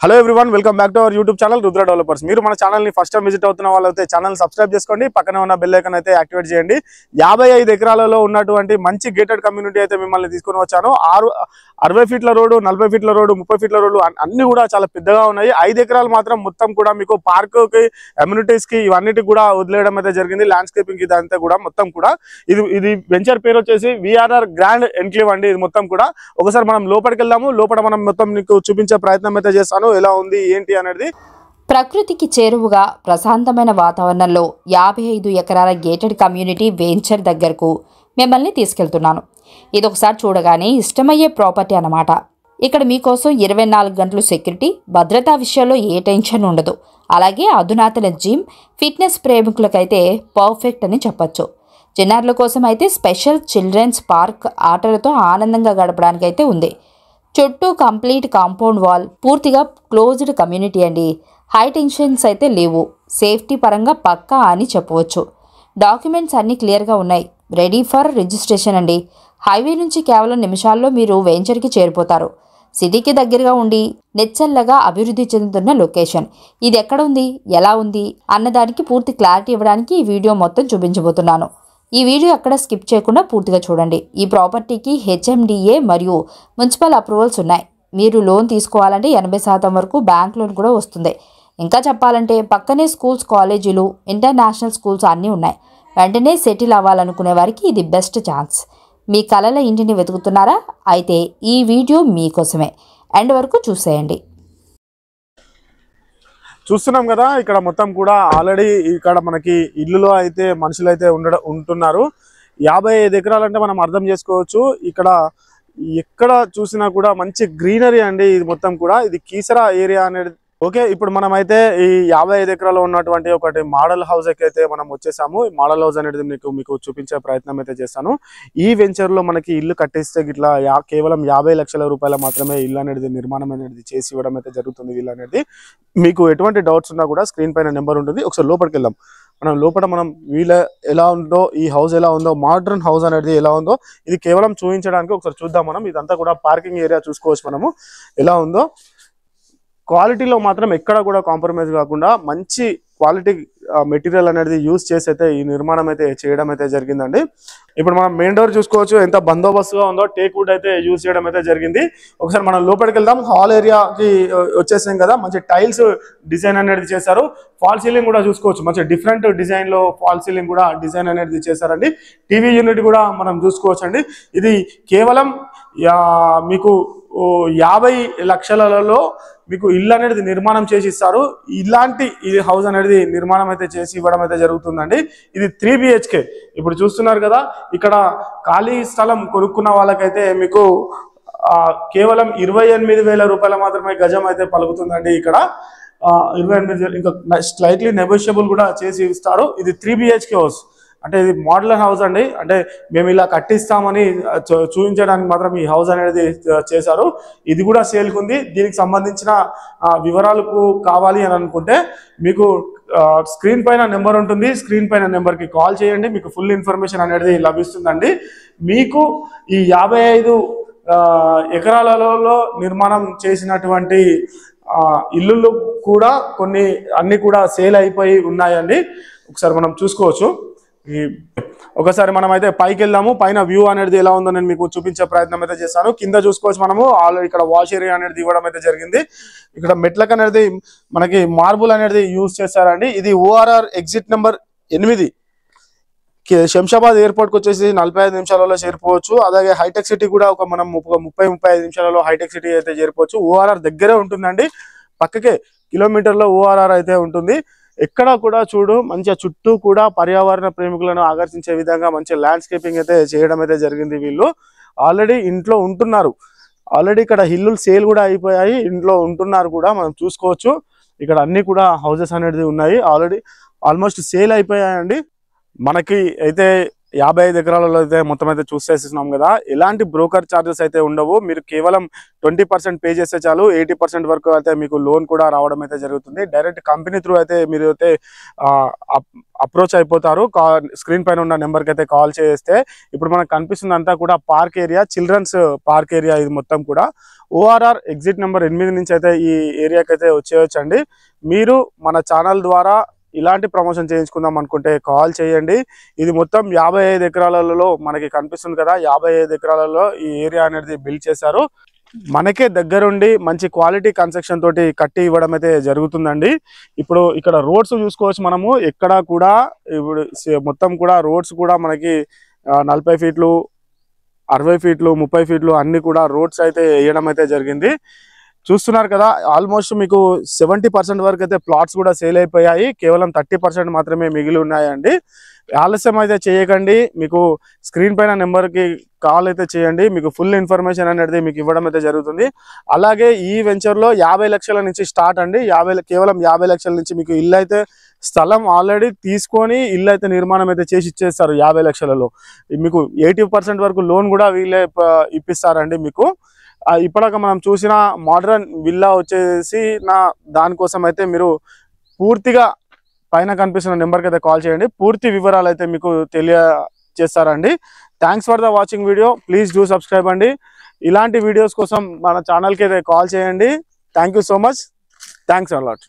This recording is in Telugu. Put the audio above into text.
Hello everyone, welcome back to our YouTube channel Rudra developers. మీరు మన ఛానల్ని ఫస్ట్ టైం విజిట్ అవుతున్న వాళ్ళైతే ఛానల్ సబ్స్క్రైబ్ చేసుకోండి, పక్కనే ఉన్న బెల్ ఐకాన్ అయితే యాక్టివేట్ చేయండి. 55 ఎకరాలలో ఉన్నటువంటి మంచి గేటెడ్ కమ్యూనిటీ అయితే మిమ్మల్ని తీసుకొని వచ్చాను. 60 ఫీట్ల రోడ్డు, 40 ఫీట్ల రోడ్డు, 30 ఫీట్ల రోడ్డు అన్ని కూడా చాలా పెద్దగా ఉన్నాయి. 5 ఎకరాలు మాత్రం మొత్తం కూడా మీకు పార్కుకి, అమ్యూనిటీస్కి ఇవన్నిటికి కూడా వదిలేయడం అయితే జరిగింది. ల్యాండ్స్కేపింగ్ ఇదంతా కూడా మొత్తం కూడా ఇది వెంచర్ పేరు వచ్చేసి విఆర్ఆర్ గ్రాండ్ ఎన్క్లేవ్ అండి. ఇది మొత్తం కూడా ఒకసారి మనం లోపలికి వెళ్దాము. లోపల మనం మొత్తం మీకు చూపించే ప్రయత్నం అయితే చేస్తాను, ఎలా ఉంది ఏంటి అనేది. ప్రకృతికి చేరువుగా ప్రశాంతమైన వాతావరణంలో 55 ఎకరాల గేటెడ్ కమ్యూనిటీ వెంచర్ దగ్గరకు మిమ్మల్ని తీసుకెళ్తున్నాను. ఇదొకసారి చూడగానే ఇష్టమయ్యే ప్రాపర్టీ అన్నమాట. ఇక్కడ మీకోసం 24 గంటలు సెక్యూరిటీ, భద్రతా విషయాల్లో ఏ టెన్షన్ ఉండదు. అలాగే అధునాతన జిమ్, ఫిట్నెస్ ప్రేమికులకైతే పర్ఫెక్ట్ అని చెప్పొచ్చు. చిన్నారుల కోసం అయితే స్పెషల్ చిల్డ్రన్స్ పార్క్, ఆటలతో ఆనందంగా గడపడానికైతే ఉంది. చుట్టూ కంప్లీట్ కాంపౌండ్ వాల్, పూర్తిగా క్లోజ్డ్ కమ్యూనిటీ అండి. హై టెన్షన్స్ అయితే లేవు. సేఫ్టీ పరంగా పక్కా అని చెప్పవచ్చు. డాక్యుమెంట్స్ అన్నీ క్లియర్గా ఉన్నాయి, రెడీ ఫర్ రిజిస్ట్రేషన్ అండి. హైవే నుంచి కేవలం నిమిషాల్లో మీరు వెంచర్కి చేరిపోతారు. సిటీకి దగ్గరగా ఉండి నెచ్చల్లగా అభివృద్ధి చెందుతున్న లొకేషన్. ఇది ఎక్కడ ఉంది, ఎలా ఉంది అన్నదానికి పూర్తి క్లారిటీ ఇవ్వడానికి ఈ వీడియో మొత్తం చూపించబోతున్నాను. ఈ వీడియో ఎక్కడ స్కిప్ చేయకుండా పూర్తిగా చూడండి. ఈ ప్రాపర్టీకి హెచ్ఎండిఏ మరియు మున్సిపల్ అప్రూవల్స్ ఉన్నాయి. మీరు లోన్ తీసుకోవాలంటే 80% వరకు బ్యాంక్ లోన్ కూడా వస్తుంది. ఇంకా చెప్పాలంటే పక్కనే స్కూల్స్, కాలేజీలు, ఇంటర్నేషనల్ స్కూల్స్ అన్నీ ఉన్నాయి. వెంటనే సెటిల్ అవ్వాలనుకునే వారికి ఇది బెస్ట్ ఛాన్స్. మీ కలల ఇంటిని వెతుకుతున్నారా? అయితే ఈ వీడియో మీకోసమే. ఎండ్ వరకు చూసేయండి. చూస్తున్నాం కదా, ఇక్కడ మొత్తం కూడా ఆల్రెడీ ఇక్కడ మనకి ఇల్లులో అయితే మనుషులు అయితే ఉంటున్నారు. 55 ఎకరాలు అంటే మనం అర్థం చేసుకోవచ్చు. ఇక్కడ ఎక్కడ చూసినా కూడా మంచి గ్రీనరీ అండి. ఇది మొత్తం కూడా ఇది కీసరా ఏరియా అనేది. ఓకే, ఇప్పుడు మనం అయితే ఈ 55 ఎకరాలు ఉన్నటువంటి ఒకటి మోడల్ హౌస్ అయితే మనం వచ్చేసాము. ఈ మోడల్ హౌస్ అనేది మీకు చూపించే ప్రయత్నం అయితే చేస్తాను. ఈ వెంచర్ లో మనకి ఇల్లు కట్టిస్తే ఇట్లా కేవలం 50 లక్షల రూపాయలు మాత్రమే ఇల్లు అనేది నిర్మాణం అనేది చేసి ఇవ్వడం అయితే జరుగుతుంది. ఇల్లు అనేది మీకు ఎటువంటి డౌట్స్ ఉన్నా కూడా స్క్రీన్ పైన నెంబర్ ఉంటుంది. ఒకసారి లోపలికి వెళ్దాం. మనం వీళ్ళ ఎలా ఉందో, ఈ హౌస్ ఎలా ఉందో, మోడర్న్ హౌస్ అనేది ఎలా ఉందో ఇది కేవలం చూపించడానికి ఒకసారి చూద్దాం. మనం ఇదంతా కూడా పార్కింగ్ ఏరియా చూసుకోవచ్చు. మనము ఎలా ఉందో క్వాలిటీలో మాత్రం ఎక్కడ కూడా కాంప్రమైజ్ కాకుండా మంచి క్వాలిటీ మెటీరియల్ అనేది యూజ్ చేసి అయితే ఈ నిర్మాణం అయితే చేయడం అయితే జరిగిందండి. ఇప్పుడు మనం మెయిన్ డోర్ చూసుకోవచ్చు, ఎంత బందోబస్తుగా ఉందో. టేక్ వుడ్ అయితే యూజ్ చేయడం అయితే జరిగింది. ఒకసారి మనం లోపలికి వెళ్దాం. హాల్ ఏరియాకి వచ్చేసాం కదా, మంచి టైల్స్ డిజైన్ అనేది చేశారు. ఫాల్ సీలింగ్ కూడా చూసుకోవచ్చు, మంచి డిఫరెంట్ డిజైన్ లో ఫాల్ సీలింగ్ కూడా డిజైన్ అనేది చేశారండి. టీవీ యూనిట్ కూడా మనం చూసుకోవచ్చు అండి. ఇది కేవలం మీకు 50 లక్షలలో మీకు ఇల్లు అనేది నిర్మాణం చేసి ఇస్తారు. ఇలాంటి ఇది హౌస్ అనేది నిర్మాణం అయితే చేసి ఇవ్వడం అయితే జరుగుతుందండి. ఇది 3 BHK. ఇప్పుడు చూస్తున్నారు కదా, ఇక్కడ ఖాళీ స్థలం కొనుక్కున్న వాళ్ళకైతే మీకు కేవలం 28,000 రూపాయలు మాత్రమే గజం అయితే పలుకుతుందండి. ఇక్కడ 28,000, ఇంకా స్లైట్లీ నెగోషియబుల్ కూడా చేసి ఇస్తారు. ఇది 3 BHK హౌస్ అంటే ఇది మోడలర్ హౌస్ అండి. అంటే మేము ఇలా కట్టిస్తామని చూపించడానికి మాత్రం ఈ హౌస్ అనేది చేశారు. ఇది కూడా సేల్కి ఉంది. దీనికి సంబంధించిన వివరాలకు కావాలి అని అనుకుంటే మీకు స్క్రీన్ పైన నెంబర్ ఉంటుంది. స్క్రీన్ పైన నెంబర్కి కాల్ చేయండి, మీకు ఫుల్ ఇన్ఫర్మేషన్ అనేది లభిస్తుందండి. మీకు ఈ 55 ఎకరాలలో నిర్మాణం చేసినటువంటి ఇల్లులు కూడా అన్ని కూడా సేల్ అయిపోయి ఉన్నాయండి. ఒకసారి మనం చూసుకోవచ్చు. ఒకసారి మనం అయితే పైకి వెళ్దాము. పైన వ్యూ అనేది ఎలా ఉందో నేను మీకు చూపించే ప్రయత్నం అయితే చేస్తాను. కింద చూసుకోవచ్చు మనము ఆల్రెడీ ఇక్కడ వాష్ ఏరియా అనేది ఇవ్వడం అయితే జరిగింది. ఇక్కడ మెట్లకు అనేది మనకి మార్బుల్ అనేది యూజ్ చేస్తారండి. ఇది ORR ఎగ్జిట్ నెంబర్ 8. శంషాబాద్ ఎయిర్పోర్ట్కి వచ్చేసి 45 నిమిషాలలో చేరిపోవచ్చు. అలాగే హైటెక్ సిటీ కూడా మనం 30-35 నిమిషాలలో హైటెక్ సిటీ అయితే చేరిపోవచ్చు. ORR దగ్గరే ఉంటుందండి, పక్కకే కిలోమీటర్లో ORR అయితే ఉంటుంది. ఎక్కడ కూడా చూడు మంచిగా చుట్టూ కూడా పర్యావరణ ప్రేమికులను ఆకర్షించే విధంగా మంచి ల్యాండ్స్కేపింగ్ అయితే చేయడం అయితే జరిగింది. వీళ్ళు ఆల్రెడీ ఇంట్లో ఉంటున్నారు. ఆల్రెడీ ఇక్కడ ఇల్లులు సేల్ కూడా అయిపోయాయి, ఇంట్లో ఉంటున్నారు కూడా మనం చూసుకోవచ్చు. ఇక్కడ అన్ని కూడా హౌసెస్ అనేది ఉన్నాయి, ఆల్రెడీ ఆల్మోస్ట్ సేల్ అయిపోయాయండి. మనకి అయితే 55 ఎకరాలలో అయితే మొత్తం అయితే చూసేస్తున్నాం కదా. ఎలాంటి బ్రోకర్ ఛార్జెస్ అయితే ఉండవు. మీరు కేవలం 20% పే చేస్తే చాలు 80% వరకు అయితే మీకు లోన్ కూడా రావడం అయితే జరుగుతుంది. డైరెక్ట్ కంపెనీ త్రూ అయితే మీరు అయితే అప్రోచ్ అయిపోతారు. స్క్రీన్ పైన ఉన్న నెంబర్కి అయితే కాల్ చేస్తే ఇప్పుడు మనకు కనిపిస్తుంది అంతా కూడా park area, children's park area. ఇది మొత్తం కూడా ORR ఎగ్జిట్ నెంబర్ 8 నుంచి అయితే ఈ ఏరియాకి అయితే వచ్చేయచ్చండి. మీరు మన ఛానల్ ద్వారా ఇలాంటి ప్రమోషన్ చేయించుకుందాం అనుకుంటే కాల్ చేయండి. ఇది మొత్తం 55 ఎకరాలలో మనకి కనిపిస్తుంది కదా. 55 ఎకరాలలో ఈ ఏరియా అనేది బిల్డ్ చేశారు. మనకే దగ్గరుండి మంచి క్వాలిటీ కన్స్ట్రక్షన్ తోటి కట్టి ఇవ్వడం అయితే జరుగుతుందండి. ఇప్పుడు ఇక్కడ రోడ్స్ చూసుకోవచ్చు మనము. ఎక్కడ కూడా ఇప్పుడు మొత్తం కూడా రోడ్స్ కూడా మనకి 40 ఫీట్లు, 60 ఫీట్లు, 30 ఫీట్లు అన్ని కూడా రోడ్స్ అయితే వేయడం అయితే జరిగింది. చూస్తున్నారు కదా. ఆల్మోస్ట్ మీకు 70% వరకు అయితే ప్లాట్స్ కూడా సేల్ అయిపోయాయి. కేవలం 30% మాత్రమే మిగిలి ఉన్నాయండి. ఆలస్యం అయితే చేయకండి. మీకు స్క్రీన్ పైన నెంబర్కి కాల్ అయితే చేయండి. మీకు ఫుల్ ఇన్ఫర్మేషన్ అనేది మీకు ఇవ్వడం అయితే జరుగుతుంది. అలాగే ఈ వెంచర్లో 50 లక్షల నుంచి స్టార్ట్ అండి. కేవలం 50 లక్షల నుంచి మీకు ఇల్లు అయితే స్థలం ఆల్రెడీ తీసుకొని ఇల్లు అయితే నిర్మాణం అయితే చేసి ఇచ్చేస్తారు. 50 లక్షలలో మీకు 80% వరకు లోన్ కూడా వీళ్ళే ఇప్పిస్తారండి మీకు. ఇప్పటిదాకా మనం చూసిన మోడర్న్ విల్లా వచ్చేసి దానికోసం అయితే మీరు పూర్తిగా పైన కనిపిస్తున్న నెంబర్కి అయితే కాల్ చేయండి. పూర్తి వివరాలు అయితే మీకు తెలియజేస్తారండి. Thanks for the watching video. Please do subscribe అండి. ఇలాంటి వీడియోస్ కోసం మన ఛానల్కి అయితే కాల్ చేయండి. Thank you so much. Thanks allot.